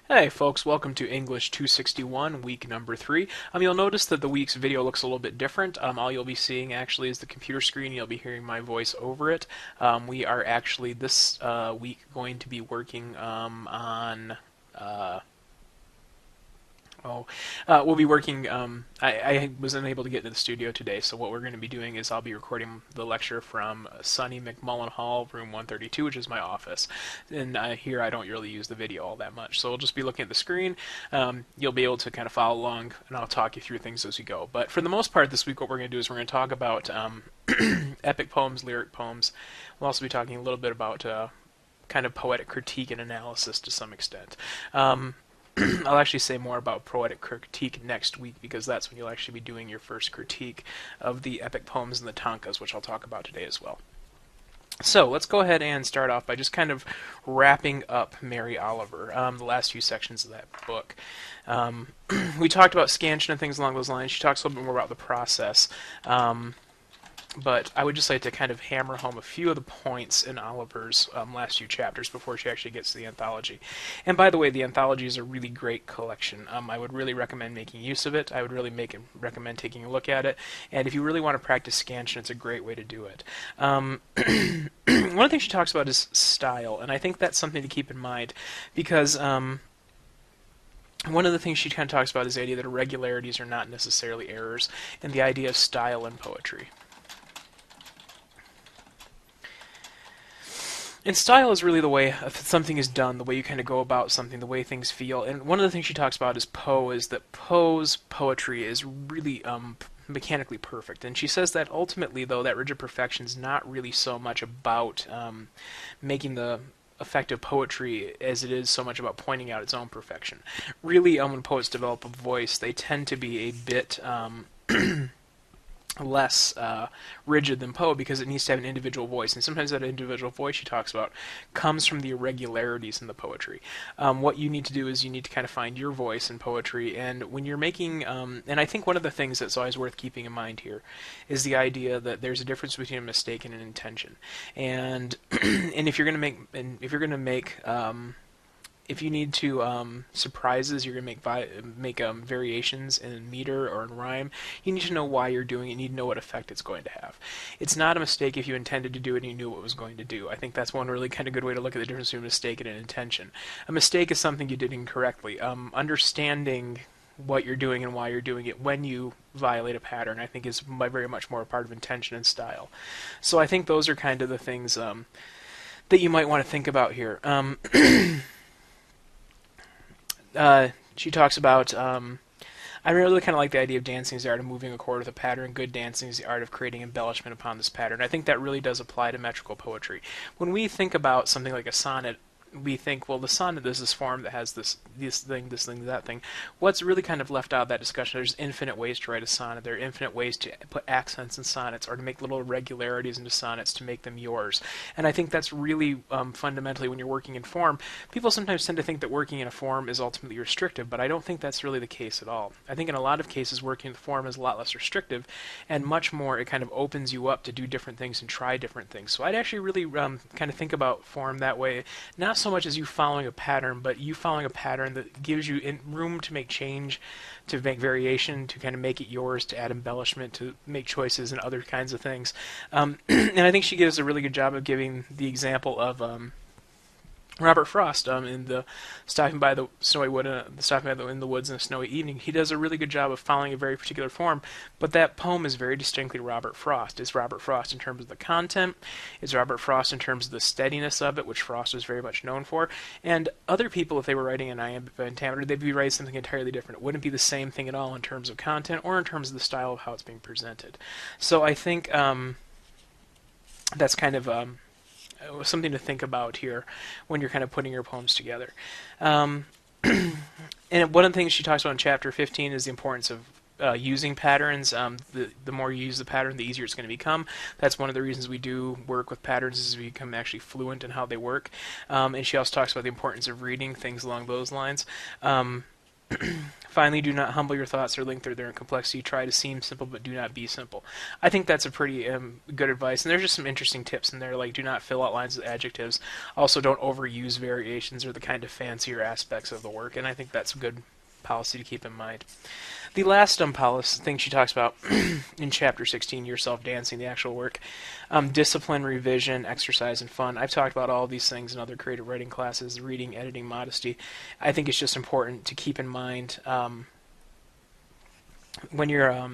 Hey folks, welcome to English 261, week number 3. You'll notice that the week's video looks a little bit different. All you'll be seeing actually is the computer screen. You'll be hearing my voice over it. We are actually this week going to be working on we'll be working. I was unable to get into the studio today, so what we're going to be doing is I'll be recording the lecture from Sunny McMullen Hall, room 132, which is my office. And here I don't really use the video all that much, so we'll just be looking at the screen. You'll be able to kind of follow along, and I'll talk you through things as we go. But for the most part, this week what we're going to do is we're going to talk about epic poems, lyric poems. We'll also be talking a little bit about kind of poetic critique and analysis to some extent. I'll actually say more about poetic critique next week because that's when you'll actually be doing your first critique of the epic poems and the tankas, which I'll talk about today as well. So let's go ahead and start off by just kind of wrapping up Mary Oliver, the last few sections of that book. We talked about scansion and things along those lines. She talks a little bit more about the process. But I would just like to kind of hammer home a few of the points in Oliver's last few chapters before she actually gets to the anthology. And by the way, the anthology is a really great collection. I would really recommend making use of it. I would really recommend taking a look at it. And if you really want to practice scansion, it's a great way to do it. One of the things she talks about is style, and I think that's something to keep in mind because one of the things she kind of talks about is the idea that irregularities are not necessarily errors, and the idea of style in poetry. And style is really the way something is done, the way you kind of go about something, the way things feel. And one of the things she talks about is Poe, is that Poe's poetry is really mechanically perfect. And she says that ultimately, though, that rigid perfection is not really so much about making the effective poetry as it is so much about pointing out its own perfection. Really, when poets develop a voice, they tend to be a bit less rigid than Poe because it needs to have an individual voice, and sometimes that individual voice she talks about comes from the irregularities in the poetry. What you need to do is you need to kind of find your voice in poetry, and when you're making, and I think one of the things that's always worth keeping in mind here is the idea that there's a difference between a mistake and an intention, and and if you're going to make if you need to surprises, you're going to make variations in meter or in rhyme, you need to know why you're doing it. You need to know what effect it's going to have. It's not a mistake if you intended to do it and you knew what it was going to do. I think that's one really kind of good way to look at the difference between a mistake and an intention. A mistake is something you did incorrectly. Understanding what you're doing and why you're doing it when you violate a pattern, I think, is very much more a part of intention and style. So I think those are kind of the things that you might want to think about here. She talks about, I really kind of like the idea of dancing is the art of moving a chord with a pattern. Good dancing is the art of creating embellishment upon this pattern. I think that really does apply to metrical poetry. When we think about something like a sonnet, we think, well, the sonnet is this form that has this thing, that thing. What's really kind of left out of that discussion, there's infinite ways to write a sonnet. There are infinite ways to put accents in sonnets or to make little irregularities into sonnets to make them yours. And I think that's really fundamentally when you're working in form. People sometimes tend to think that working in a form is ultimately restrictive, but I don't think that's really the case at all. I think in a lot of cases working in the form is a lot less restrictive and much more it kind of opens you up to do different things and try different things. So I'd actually really kind of think about form that way, not so much as you following a pattern, but you following a pattern that gives you room to make change, to make variation, to kind of make it yours, to add embellishment, to make choices and other kinds of things. And I think she gives a really good job of giving the example of Robert Frost in the Stopping by the Snowy Wood, in the Woods in a Snowy Evening. He does a really good job of following a very particular form, but that poem is very distinctly Robert Frost. It's Robert Frost in terms of the content, it's Robert Frost in terms of the steadiness of it, which Frost was very much known for, and other people, if they were writing an iambic pentameter, they'd be writing something entirely different. It wouldn't be the same thing at all in terms of content or in terms of the style of how it's being presented. So I think that's kind of something to think about here when you're kind of putting your poems together. And one of the things she talks about in chapter 15 is the importance of using patterns. The more you use the pattern, the easier it's going to become. That's one of the reasons we do work with patterns, is we become actually fluent in how they work. And she also talks about the importance of reading, things along those lines. Finally, do not humble your thoughts or lengthen their complexity. Try to seem simple, but do not be simple. I think that's a pretty good advice, and there's just some interesting tips in there, like do not fill out lines with adjectives. Also, don't overuse variations or the kind of fancier aspects of the work, and I think that's a good policy to keep in mind. The last policy thing she talks about in chapter 16, yourself dancing, the actual work, discipline, revision, exercise, and fun. I've talked about all these things in other creative writing classes, reading, editing, modesty. I think it's just important to keep in mind when you're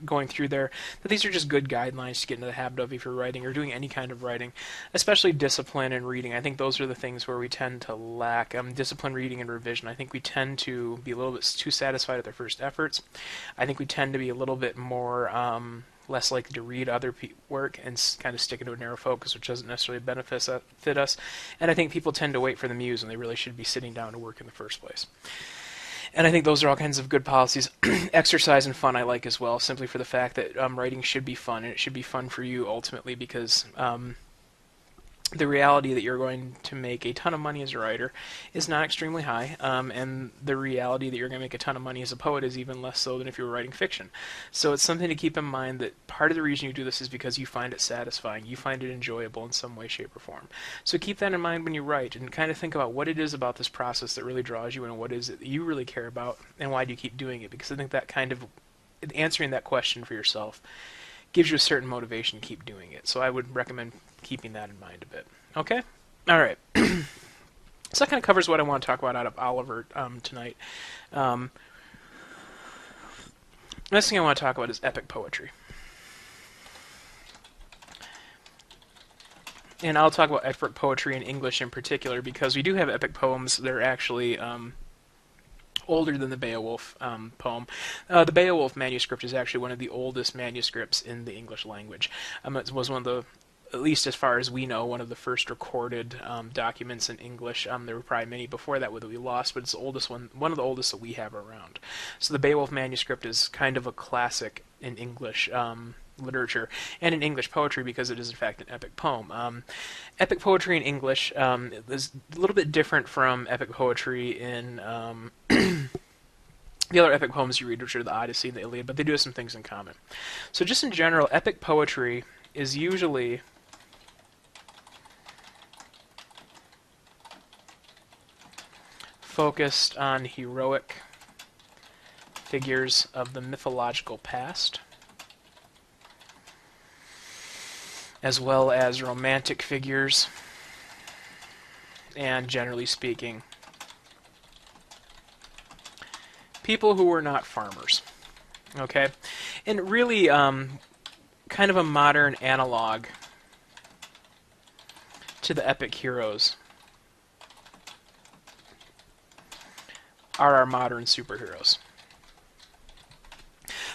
going through there that these are just good guidelines to get into the habit of if you're writing or doing any kind of writing, especially discipline and reading. I think those are the things where we tend to lack. Discipline, reading, and revision. I think we tend to be a little bit too satisfied with our first efforts. I think we tend to be a little bit more less likely to read other work and kind of stick into a narrow focus, which doesn't necessarily fit us. And I think people tend to wait for the muse when they really should be sitting down to work in the first place. And I think those are all kinds of good policies. Exercise and fun I like as well, simply for the fact that writing should be fun, and it should be fun for you ultimately because the reality that you're going to make a ton of money as a writer is not extremely high, and the reality that you're going to make a ton of money as a poet is even less so than if you were writing fiction. So it's something to keep in mind that part of the reason you do this is because you find it satisfying, you find it enjoyable in some way, shape, or form. So keep that in mind when you write, and kind of think about what it is about this process that really draws you in, and what is it that you really care about, and why do you keep doing it, because I think that kind of, answering that question for yourself gives you a certain motivation to keep doing it. So I would recommend keeping that in mind a bit. Okay? All right. So that kind of covers what I want to talk about out of Oliver tonight. Next thing I want to talk about is epic poetry. And I'll talk about epic poetry in English in particular because we do have epic poems that are actually older than the Beowulf poem. The Beowulf manuscript is actually one of the oldest manuscripts in the English language. It was one of the, at least as far as we know, one of the first recorded documents in English. There were probably many before that that we lost, but it's the oldest one of the oldest that we have around. So the Beowulf manuscript is kind of a classic in English literature and in English poetry because it is in fact an epic poem. Epic poetry in English is a little bit different from epic poetry in the other epic poems you read, which are the Odyssey and the Iliad, but they do have some things in common. So just in general, epic poetry is usually focused on heroic figures of the mythological past, as well as romantic figures, and generally speaking, people who were not farmers. Okay? And really, kind of a modern analog to the epic heroes are our modern superheroes.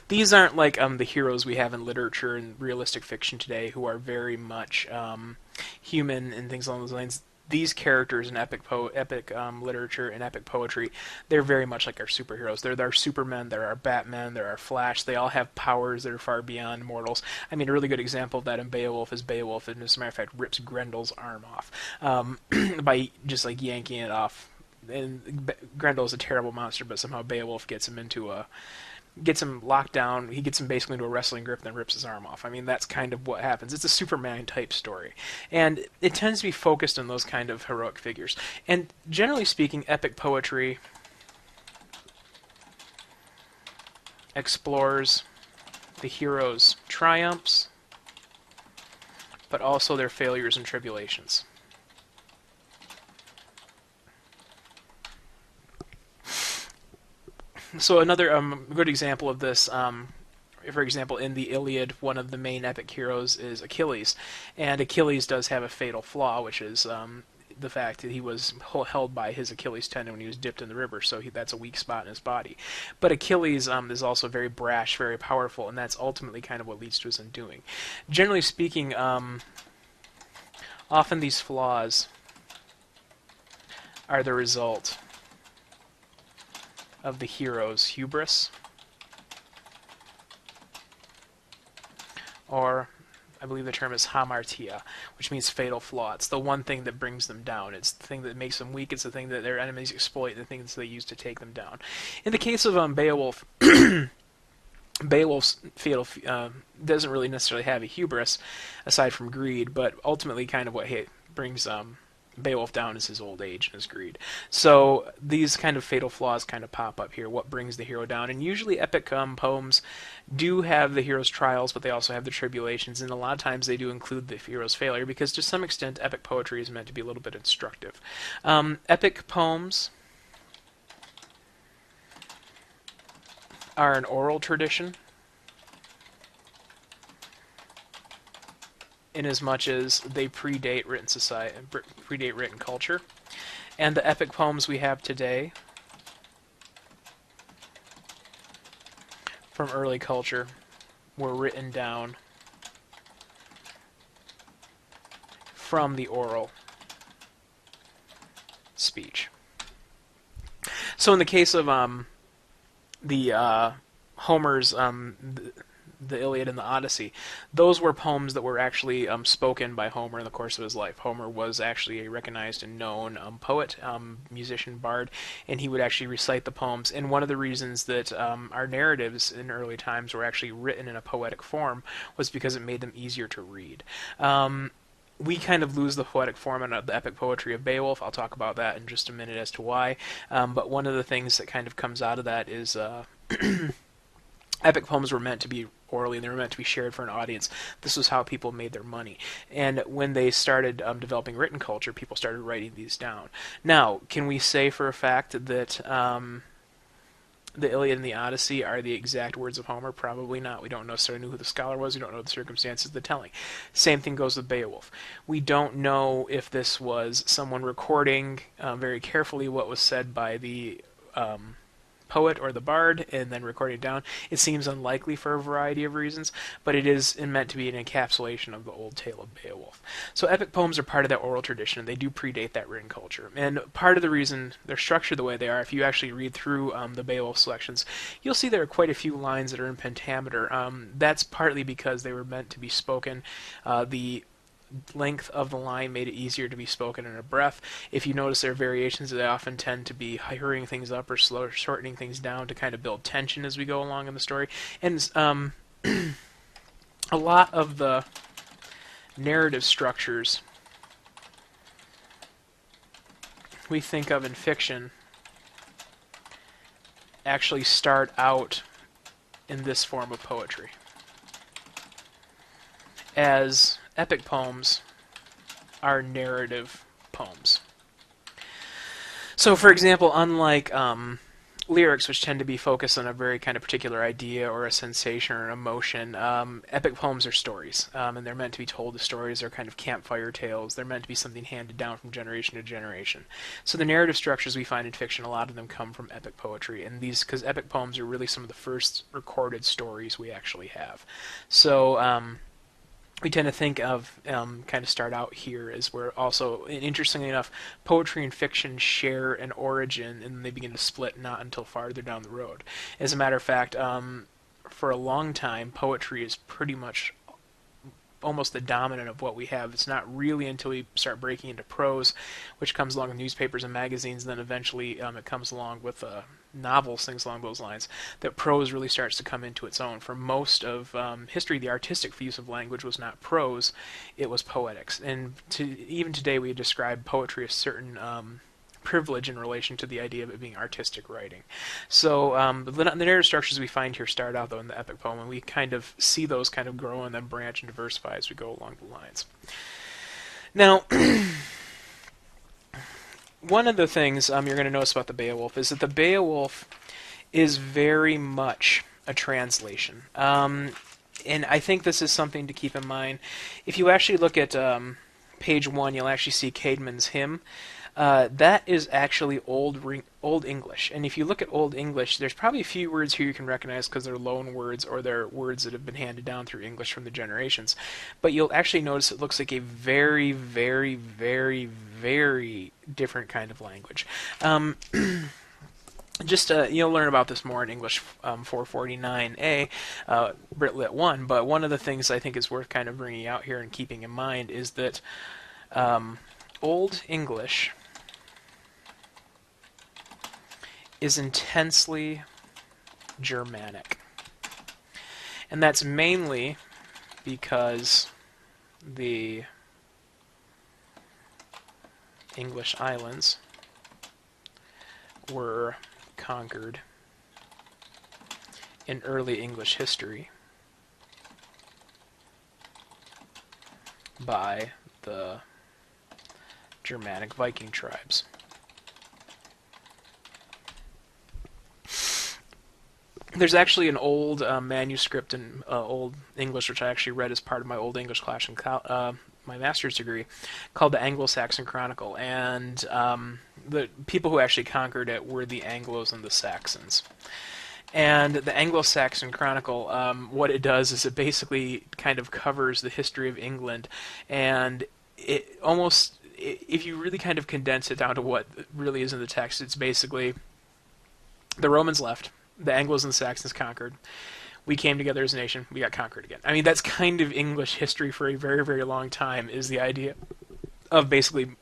These aren't like the heroes we have in literature and realistic fiction today who are very much human and things along those lines. These characters in epic literature and epic poetry, they're very much like our superheroes. They're our Supermen, they're our Batmen, they're our Flash. They all have powers that are far beyond mortals. I mean, a really good example of that in Beowulf is Beowulf, and as a matter of fact, rips Grendel's arm off by just like yanking it off. And Grendel is a terrible monster, but somehow Beowulf gets him locked down. He gets him basically into a wrestling grip and then rips his arm off. I mean, that's kind of what happens. It's a Superman type story. And it tends to be focused on those kind of heroic figures. And generally speaking, epic poetry explores the heroes' triumphs, but also their failures and tribulations. So another good example of this, for example, in the Iliad, one of the main epic heroes is Achilles, and Achilles does have a fatal flaw, which is the fact that he was held by his Achilles tendon when he was dipped in the river, so that's a weak spot in his body. But Achilles is also very brash, very powerful, and that's ultimately kind of what leads to his undoing. Generally speaking, often these flaws are the result of the hero's hubris, or I believe the term is hamartia, which means fatal flaw. It's the one thing that brings them down. It's the thing that makes them weak. It's the thing that their enemies exploit, the things they use to take them down. In the case of Beowulf, Beowulf's fatal doesn't really necessarily have a hubris, aside from greed, but ultimately kind of what brings Beowulf down is his old age and his greed. So these kind of fatal flaws kind of pop up here. What brings the hero down? And usually epic poems do have the hero's trials, but they also have the tribulations, and a lot of times they do include the hero's failure, because to some extent epic poetry is meant to be a little bit instructive. Epic poems are an oral tradition, in as much as they predate written culture. And the epic poems we have today from early culture were written down from the oral speech. So in the case of Homer's the Iliad and the Odyssey, those were poems that were actually spoken by Homer in the course of his life. Homer was actually a recognized and known poet, musician, bard, and he would actually recite the poems. And one of the reasons that our narratives in early times were actually written in a poetic form was because it made them easier to read. We kind of lose the poetic form in the epic poetry of Beowulf. I'll talk about that in just a minute as to why. But one of the things that kind of comes out of that is epic poems were meant to be orally, and they were meant to be shared for an audience. This was how people made their money. And when they started developing written culture, people started writing these down. Now, can we say for a fact that the Iliad and the Odyssey are the exact words of Homer? Probably not. We don't necessarily know who the scholar was. We don't know the circumstances of the telling. Same thing goes with Beowulf. We don't know if this was someone recording very carefully what was said by the poet or the bard and then recording it down. It seems unlikely for a variety of reasons, but it is meant to be an encapsulation of the old tale of Beowulf. So epic poems are part of that oral tradition, and they do predate that written culture. And part of the reason they're structured the way they are, if you actually read through the Beowulf selections, you'll see there are quite a few lines that are in pentameter. That's partly because they were meant to be spoken. The length of the line made it easier to be spoken in a breath. If you notice, there are variations that often tend to be hurrying things up or shortening things down to kind of build tension as we go along in the story. And a lot of the narrative structures we think of in fiction actually start out in this form of poetry, as epic poems are narrative poems. So, for example, unlike lyrics, which tend to be focused on a very kind of particular idea or a sensation or an emotion, epic poems are stories, and they're meant to be told as stories. They're kind of campfire tales. They're meant to be something handed down from generation to generation. So the narrative structures we find in fiction, a lot of them come from epic poetry, and these, because epic poems are really some of the first recorded stories we actually have. So we tend to think of, kind of start out here as where also, interestingly enough, poetry and fiction share an origin, and they begin to split not until farther down the road. As a matter of fact, for a long time, poetry is pretty much almost the dominant of what we have. It's not really until we start breaking into prose, which comes along with newspapers and magazines, and then eventually it comes along with novels, things along those lines, that prose really starts to come into its own. For most of history, the artistic use of language was not prose, it was poetics. And even today we describe poetry as certain privilege in relation to the idea of it being artistic writing. So the narrative structures we find here start out, though, in the epic poem, and we kind of see those kind of grow and then branch and diversify as we go along the lines. Now, one of the things you're going to notice about the Beowulf is that the Beowulf is very much a translation. And I think this is something to keep in mind. If you actually look at page 1, you'll actually see Caedmon's hymn. That is actually Old English. And if you look at Old English, there's probably a few words here you can recognize because they're loan words or they're words that have been handed down through English from the generations. But you'll actually notice it looks like a very, very, very, very different kind of language. Just you'll learn about this more in English 449A, Brit Lit 1. But one of the things I think is worth kind of bringing out here and keeping in mind is that Old English is intensely Germanic. And that's mainly because the English islands were conquered in early English history by the Germanic Viking tribes. There's actually an old manuscript in Old English, which I actually read as part of my Old English class in my master's degree, called the Anglo-Saxon Chronicle, and the people who actually conquered it were the Anglos and the Saxons. And the Anglo-Saxon Chronicle, what it does is it basically kind of covers the history of England, and it almost, if you really kind of condense it down to what really is in the text, it's basically the Romans left, the Anglos and the Saxons conquered, we came together as a nation, we got conquered again. I mean, that's kind of English history for a very, very long time, is the idea of basically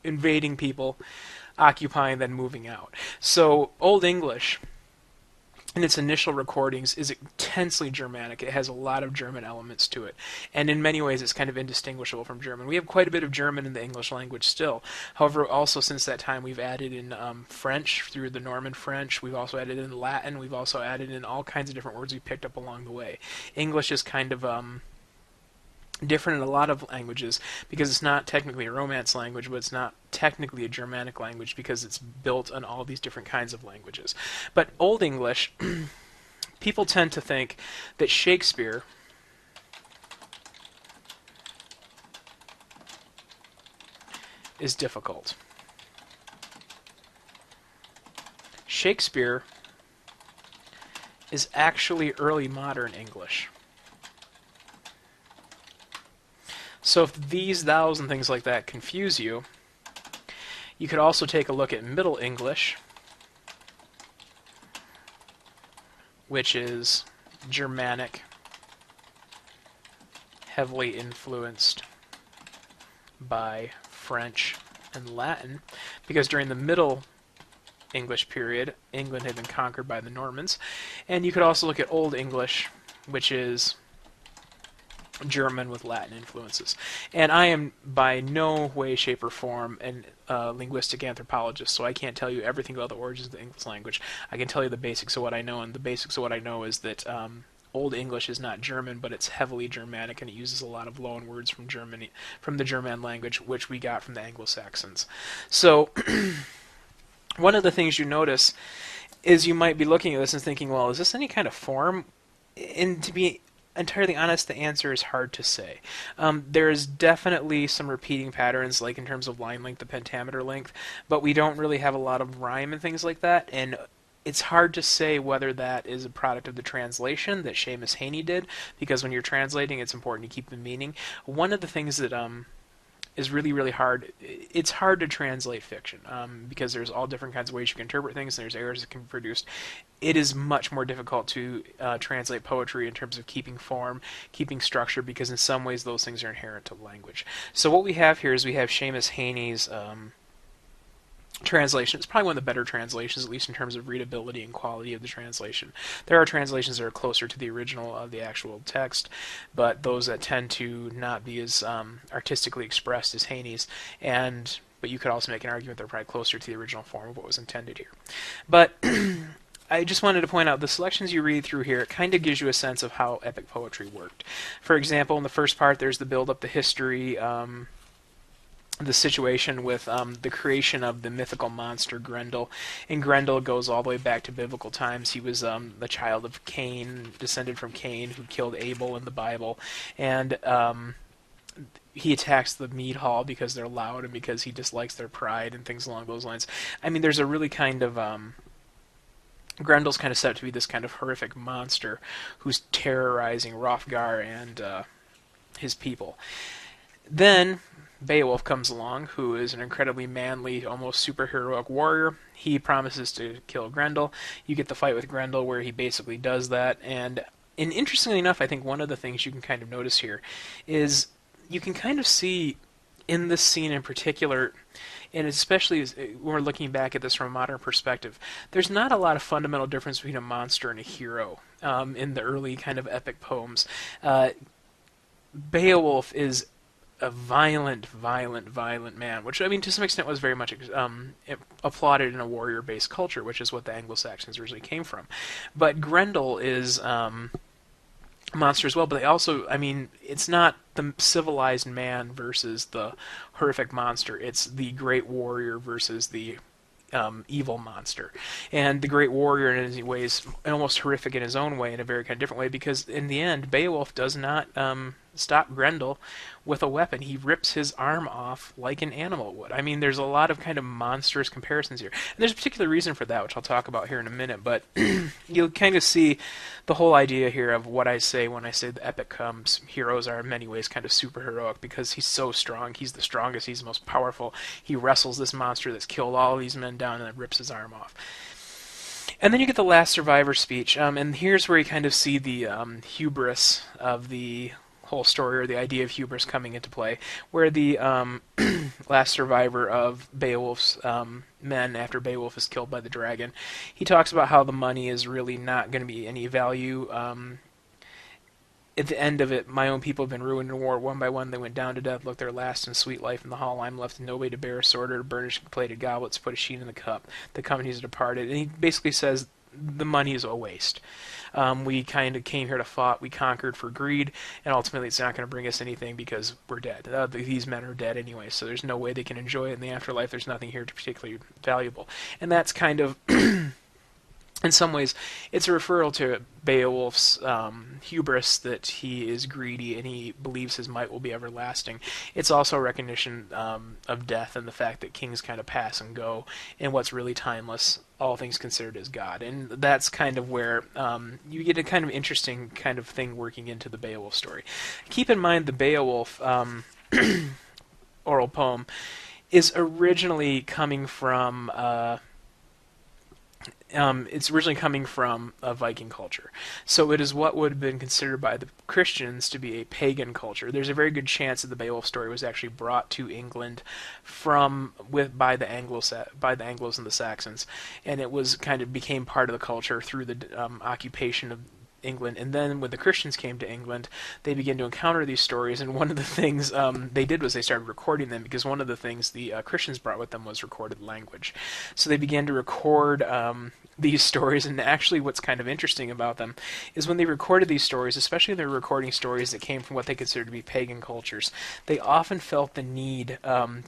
invading people, occupying, then moving out. So Old English, in its initial recordings, is intensely Germanic. It has a lot of German elements to it. And in many ways, it's kind of indistinguishable from German. We have quite a bit of German in the English language still. However, also since that time, we've added in French through the Norman French. We've also added in Latin. We've also added in all kinds of different words we picked up along the way. English is kind of different in a lot of languages because it's not technically a Romance language, but it's not technically a Germanic language because it's built on all these different kinds of languages. But Old English, people tend to think that Shakespeare is difficult. Shakespeare is actually early modern English. So if these, thous, and things like that confuse you, you could also take a look at Middle English, which is Germanic, heavily influenced by French and Latin, because during the Middle English period, England had been conquered by the Normans. And you could also look at Old English, which is German with Latin influences. And I am by no way, shape, or form a linguistic anthropologist, so I can't tell you everything about the origins of the English language. I can tell you the basics of what I know, and the basics of what I know is that Old English is not German, but it's heavily Germanic, and it uses a lot of loan words from Germany, from the German language, which we got from the Anglo-Saxons. So one of the things you notice is you might be looking at this and thinking, well, is this any kind of form? And to be entirely honest, the answer is hard to say. There's definitely some repeating patterns, like in terms of line length, the pentameter length, but we don't really have a lot of rhyme and things like that, and it's hard to say whether that is a product of the translation that Seamus Heaney did, because when you're translating, it's important to keep the meaning. One of the things that is really, really hard. It's hard to translate fiction because there's all different kinds of ways you can interpret things, and there's errors that can be produced. It is much more difficult to translate poetry in terms of keeping form, keeping structure, because in some ways those things are inherent to language. So what we have here is we have Seamus Heaney's translation. It's probably one of the better translations, at least in terms of readability and quality of the translation. There are translations that are closer to the original of the actual text, but those that tend to not be as artistically expressed as Heaney's, but you could also make an argument they're probably closer to the original form of what was intended here. But I just wanted to point out the selections you read through here, it kind of gives you a sense of how epic poetry worked. For example, in the first part, there's the build-up, the history, the situation with the creation of the mythical monster Grendel. And Grendel goes all the way back to biblical times. He was the child of Cain, descended from Cain, who killed Abel in the Bible. And he attacks the mead hall because they're loud and because he dislikes their pride and things along those lines. I mean, there's a really kind of... Grendel's kind of set up to be this kind of horrific monster who's terrorizing Hrothgar and his people. Then Beowulf comes along, who is an incredibly manly, almost superheroic warrior. He promises to kill Grendel. You get the fight with Grendel where he basically does that. And interestingly enough, I think one of the things you can kind of notice here is you can kind of see in this scene in particular, and especially when we're looking back at this from a modern perspective, there's not a lot of fundamental difference between a monster and a hero in the early kind of epic poems. Beowulf is a violent man, which I mean to some extent was very much applauded in a warrior-based culture, which is what the Anglo-Saxons originally came from. But Grendel is a monster as well, but they also, I mean, it's not the civilized man versus the horrific monster. It's the great warrior versus the evil monster. And the great warrior in his ways almost horrific in his own way, in a very kind of different way, because in the end Beowulf does not stop Grendel with a weapon. He rips his arm off like an animal would. I mean, there's a lot of kind of monstrous comparisons here. And there's a particular reason for that, which I'll talk about here in a minute, but you'll kind of see the whole idea here of what I say when I say the epic comes. Heroes are in many ways kind of superheroic because he's so strong. He's the strongest. He's the most powerful. He wrestles this monster that's killed all of these men down and then rips his arm off. And then you get the last survivor speech, and here's where you kind of see the hubris of the whole story, or the idea of hubris coming into play, where the last survivor of Beowulf's men, after Beowulf is killed by the dragon, he talks about how the money is really not going to be any value. At the end of it, my own people have been ruined in war. One by one they went down to death, looked their last and sweet life in the hall. I'm left with nobody to bear a sword or to burnish plated goblets, put a sheen in the cup. The companies are departed. And he basically says the money is a waste. We kind of came here to fight. We conquered for greed, and ultimately it's not going to bring us anything because we're dead. These men are dead anyway, so there's no way they can enjoy it in the afterlife. There's nothing here particularly valuable. And that's kind of, in some ways, it's a referral to Beowulf's hubris that he is greedy and he believes his might will be everlasting. It's also a recognition of death and the fact that kings kind of pass and go, and what's really timeless, all things considered, is God. And that's kind of where you get a kind of interesting kind of thing working into the Beowulf story. Keep in mind the Beowulf oral poem is originally coming from it's originally coming from a Viking culture. So it is what would have been considered by the Christians to be a pagan culture. There's a very good chance that the Beowulf story was actually brought to England by the Anglos and the Saxons, and it was kind of became part of the culture through the occupation of England. And then when the Christians came to England, they began to encounter these stories, and one of the things they did was they started recording them, because one of the things the Christians brought with them was recorded language. So they began to record these stories, and actually what's kind of interesting about them is when they recorded these stories, especially when they were recording stories that came from what they considered to be pagan cultures, they often felt the need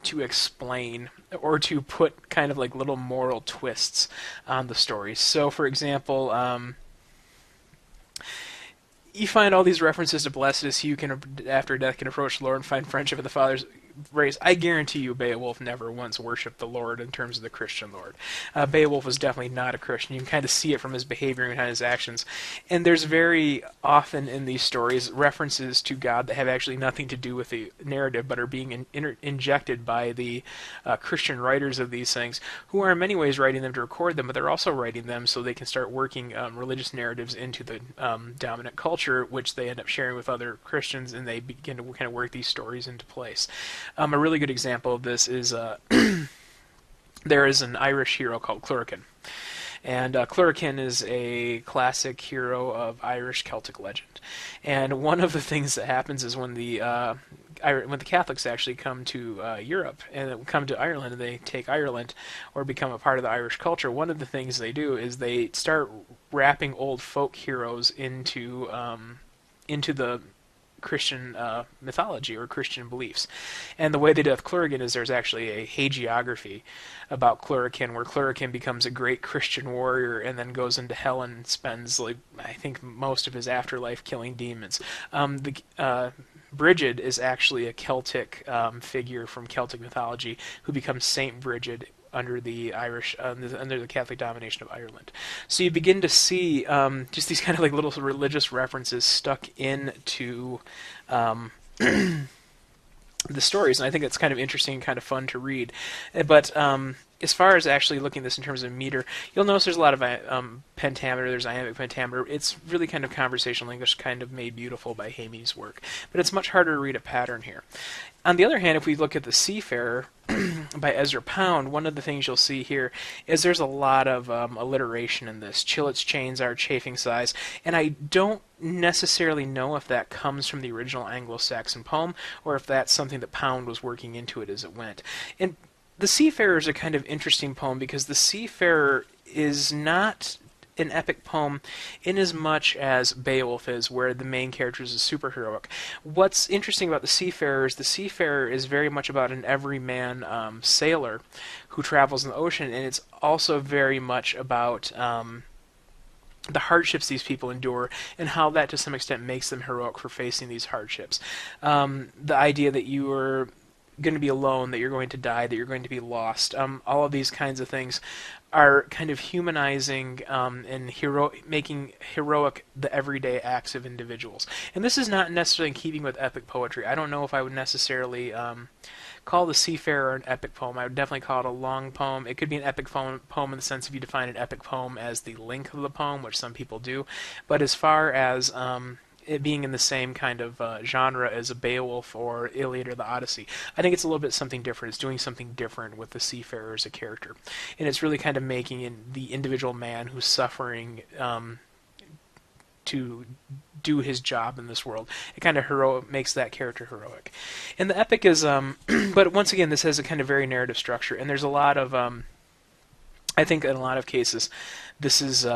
to explain or to put kind of like little moral twists on the stories. So for example, you find all these references to blessed is he who can after death can approach the Lord and find friendship with the Father's race. I guarantee you Beowulf never once worshipped the Lord in terms of the Christian Lord. Beowulf was definitely not a Christian. You can kind of see it from his behavior and his actions. And there's very often in these stories references to God that have actually nothing to do with the narrative, but are being injected by the Christian writers of these things, who are in many ways writing them to record them, but they're also writing them so they can start working religious narratives into the dominant culture, which they end up sharing with other Christians, and they begin to kind of work these stories into place. A really good example of this is there is an Irish hero called Clorican. And Clorican is a classic hero of Irish Celtic legend. And one of the things that happens is when the Catholics actually come to Europe and come to Ireland and they take Ireland or become a part of the Irish culture, one of the things they do is they start wrapping old folk heroes into the Christian mythology or Christian beliefs. And the way they do with Clorican is there's actually a hagiography about Clorican, where Clorican becomes a great Christian warrior and then goes into hell and spends, like, I think, most of his afterlife killing demons. Brigid is actually a Celtic figure from Celtic mythology who becomes Saint Brigid under the under the Catholic domination of Ireland. So you begin to see just these kind of like little religious references stuck into the stories, and I think it's kind of interesting and kind of fun to read. But as far as actually looking at this in terms of meter, you'll notice there's a lot of pentameter, there's iambic pentameter. It's really kind of conversational English, kind of made beautiful by Hamey's work. But it's much harder to read a pattern here. On the other hand, if we look at The Seafarer by Ezra Pound, one of the things you'll see here is there's a lot of alliteration in this. Chill its chains are chafing sighs, and I don't necessarily know if that comes from the original Anglo-Saxon poem or if that's something that Pound was working into it as it went. And The Seafarer is a kind of interesting poem because The Seafarer is not an epic poem in as much as Beowulf is, where the main character is a superheroic. What's interesting about The Seafarer is very much about an everyman sailor who travels in the ocean, and it's also very much about the hardships these people endure and how that to some extent makes them heroic for facing these hardships. The idea that you are going to be alone, that you're going to die, that you're going to be lost, all of these kinds of things are kind of humanizing and making heroic the everyday acts of individuals. And this is not necessarily in keeping with epic poetry. I don't know if I would necessarily call The Seafarer an epic poem. I would definitely call it a long poem. It could be an epic poem in the sense if you define an epic poem as the length of the poem, which some people do. But as far as it being in the same kind of genre as a Beowulf or Iliad or the Odyssey, I think it's a little bit something different. It's doing something different with the seafarer as a character, and it's really kind of making the individual man who's suffering to do his job in this world. It kind of makes that character heroic. And the epic is, but once again, this has a kind of very narrative structure, and there's a lot of, I think in a lot of cases, this is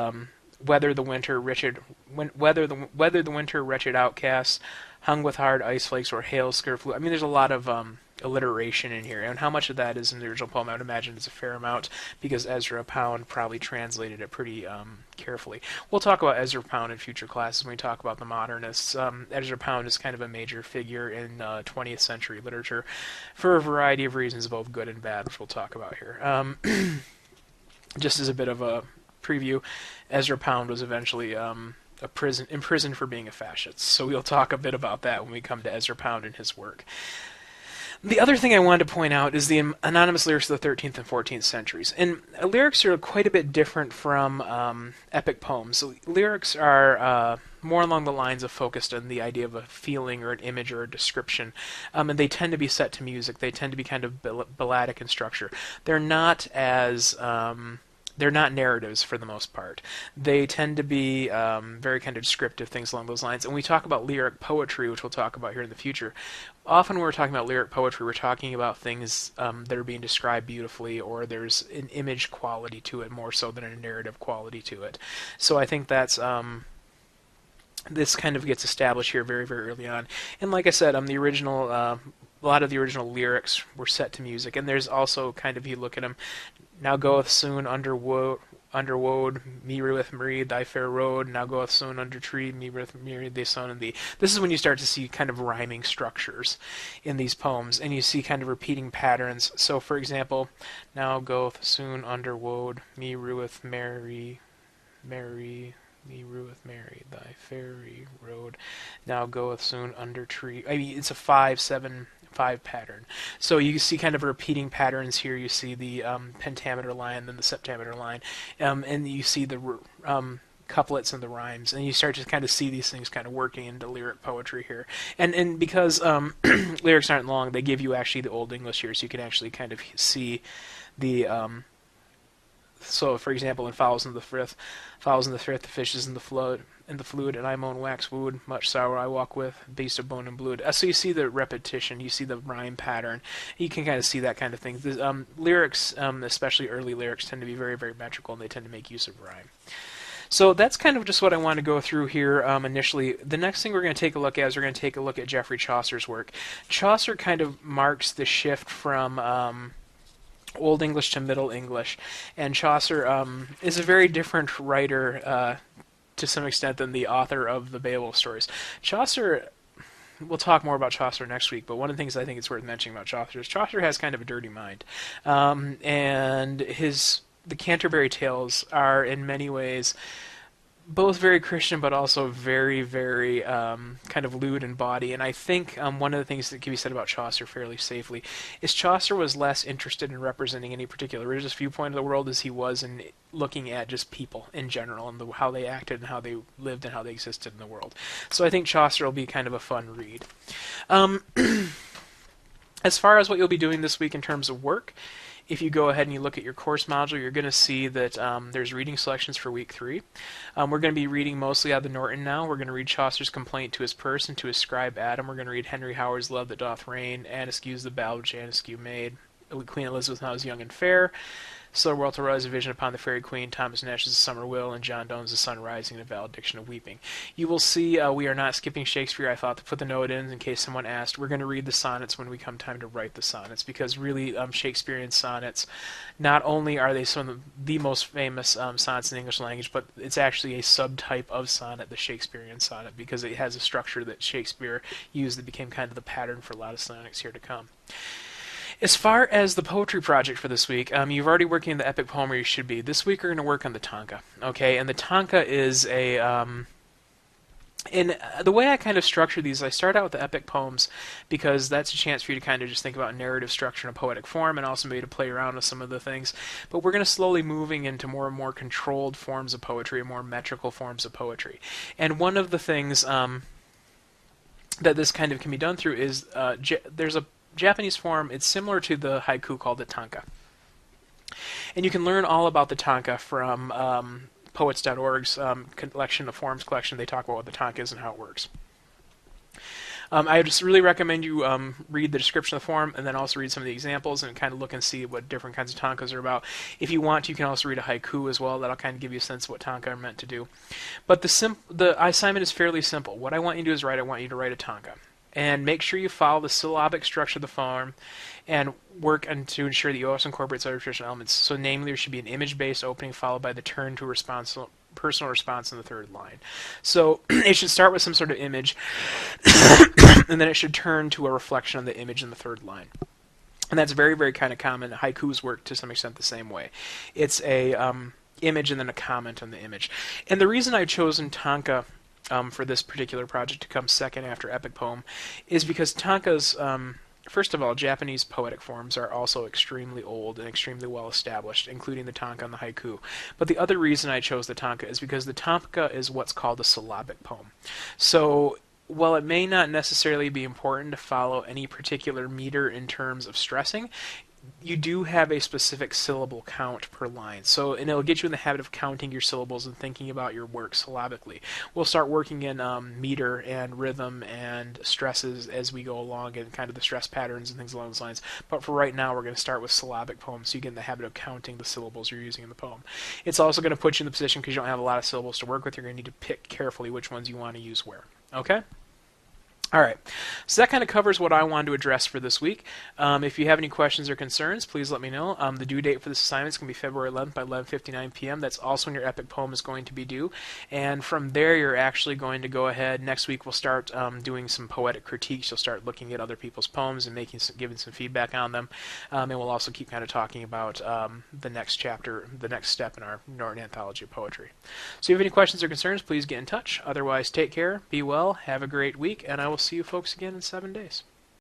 weather the winter, weather the winter, wretched outcasts, hung with hard ice flakes or hail flew. I mean, there's a lot of alliteration in here, and how much of that is in the original poem, I would imagine it's a fair amount, because Ezra Pound probably translated it pretty carefully. We'll talk about Ezra Pound in future classes when we talk about the modernists. Ezra Pound is kind of a major figure in 20th century literature for a variety of reasons, both good and bad, which we'll talk about here. Just as a bit of a preview, Ezra Pound was eventually imprisoned for being a fascist. So we'll talk a bit about that when we come to Ezra Pound and his work. The other thing I wanted to point out is the anonymous lyrics of the 13th and 14th centuries. And lyrics are quite a bit different from epic poems. So lyrics are more along the lines of focused on the idea of a feeling or an image or a description. And they tend to be set to music. They tend to be kind of balladic in structure. They're not as... they're not narratives for the most part. They tend to be very kind of descriptive things along those lines. And we talk about lyric poetry, which we'll talk about here in the future. Often when we're talking about lyric poetry, we're talking about things that are being described beautifully, or there's an image quality to it more so than a narrative quality to it. So I think that's... this kind of gets established here very, very early on. And like I said, the original... a lot of the original lyrics were set to music, and there's also kind of, you look at them, now goeth soon underwood, me with Marie, thy fair road, now goeth soon under tree, me with Mary, they sown in thee. This is when you start to see kind of rhyming structures in these poems, and you see kind of repeating patterns. So, for example, now goeth soon underwood, me with Mary, Mary, me with Mary, thy fairy road, now goeth soon under tree. I mean, it's a 5-7-5 pattern. So you see kind of repeating patterns here. You see the pentameter line, then the septameter line, and you see the couplets and the rhymes, and you start to kind of see these things kind of working into lyric poetry here. And because lyrics aren't long, they give you actually the Old English here, so you can actually kind of see the... So, for example, in fowls in the frith, the fishes in the flood, and I moan wax wood, much sorrow I walk with, beast of bone and blood. So you see the repetition, you see the rhyme pattern, you can kind of see that kind of thing. The, lyrics, especially early lyrics, tend to be very, very metrical, and they tend to make use of rhyme. So that's kind of just what I want to go through here initially. The next thing we're going to take a look at is we're going to take a look at Geoffrey Chaucer's work. Chaucer kind of marks the shift from... Old English to Middle English, and Chaucer is a very different writer to some extent than the author of the Beowulf stories. Chaucer, we'll talk more about Chaucer next week, but one of the things I think it's worth mentioning about Chaucer is Chaucer has kind of a dirty mind, and the Canterbury Tales are in many ways both very Christian, but also very, very kind of lewd in body. And I think one of the things that can be said about Chaucer fairly safely is Chaucer was less interested in representing any particular religious viewpoint of the world as he was in looking at just people in general and how they acted and how they lived and how they existed in the world. So I think Chaucer will be kind of a fun read. Um, as far as what you'll be doing this week in terms of work, if you go ahead and you look at your course module, you're going to see that there's reading selections for week 3. We're going to be reading mostly out of the Norton now. We're going to read Chaucer's Complaint to his Person, to his scribe Adam. We're going to read Henry Howard's Love That Doth Reign, Askews the Ballad which Askew made, Queen Elizabeth Now Was Young and Fair, Slow Walter Raleigh's A Vision upon the Fairy Queen, Thomas Nash's The Summer Will, and John Donne's The Sun Rising and a Valediction of Weeping. You will see we are not skipping Shakespeare. I thought to put the note in case someone asked. We're going to read the sonnets when we come time to write the sonnets, because really Shakespearean sonnets, not only are they some of the most famous sonnets in the English language, but it's actually a subtype of sonnet, the Shakespearean sonnet, because it has a structure that Shakespeare used that became kind of the pattern for a lot of sonnets here to come. As far as the poetry project for this week, you've already working in the epic poem where you should be. This week we're going to work on the tanka, okay? And the tanka is a... and the way I kind of structure these, I start out with the epic poems because that's a chance for you to kind of just think about narrative structure in a poetic form and also maybe to play around with some of the things. But we're going to slowly moving into more and more controlled forms of poetry, more metrical forms of poetry. And one of the things that this kind of can be done through is there's a Japanese form. It's similar to the haiku called the tanka. And you can learn all about the tanka from poets.org's collection of forms collection. They talk about what the tanka is and how it works. I just really recommend you read the description of the form and then also read some of the examples and kind of look and see what different kinds of tankas are about. If you want, you can also read a haiku as well. That'll kind of give you a sense of what tanka are meant to do. But the assignment is fairly simple. What I want you to do is I want you to write a tanka. And make sure you follow the syllabic structure of the form and work to ensure that you also incorporate other traditional elements. So namely, there should be an image-based opening followed by the turn to a personal response in the third line. So it should start with some sort of image, and then it should turn to a reflection on the image in the third line. And that's very, very kind of common. Haikus work to some extent the same way. It's a image and then a comment on the image. And the reason I've chosen tanka for this particular project to come second after epic poem is because tankas, first of all, Japanese poetic forms are also extremely old and extremely well established, including the tanka and the haiku. But the other reason I chose the tanka is because the tanka is what's called a syllabic poem. So while it may not necessarily be important to follow any particular meter in terms of stressing, you do have a specific syllable count per line. So, and it'll get you in the habit of counting your syllables and thinking about your work syllabically. We'll start working in meter and rhythm and stresses as we go along and kind of the stress patterns and things along those lines. But for right now, we're going to start with syllabic poems so you get in the habit of counting the syllables you're using in the poem. It's also going to put you in the position, because you don't have a lot of syllables to work with, you're going to need to pick carefully which ones you want to use where. Okay? Alright, so that kind of covers what I wanted to address for this week. If you have any questions or concerns, please let me know. The due date for this assignment is going to be February 11th by 11:59 p.m. That's also when your epic poem is going to be due. And from there, you're actually going to go ahead. Next week, we'll start doing some poetic critiques. You'll start looking at other people's poems and giving some feedback on them. And we'll also keep kind of talking about the next chapter, the next step in our Norton Anthology of Poetry. So if you have any questions or concerns, please get in touch. Otherwise, take care, be well, have a great week, and I will see you folks again in 7 days.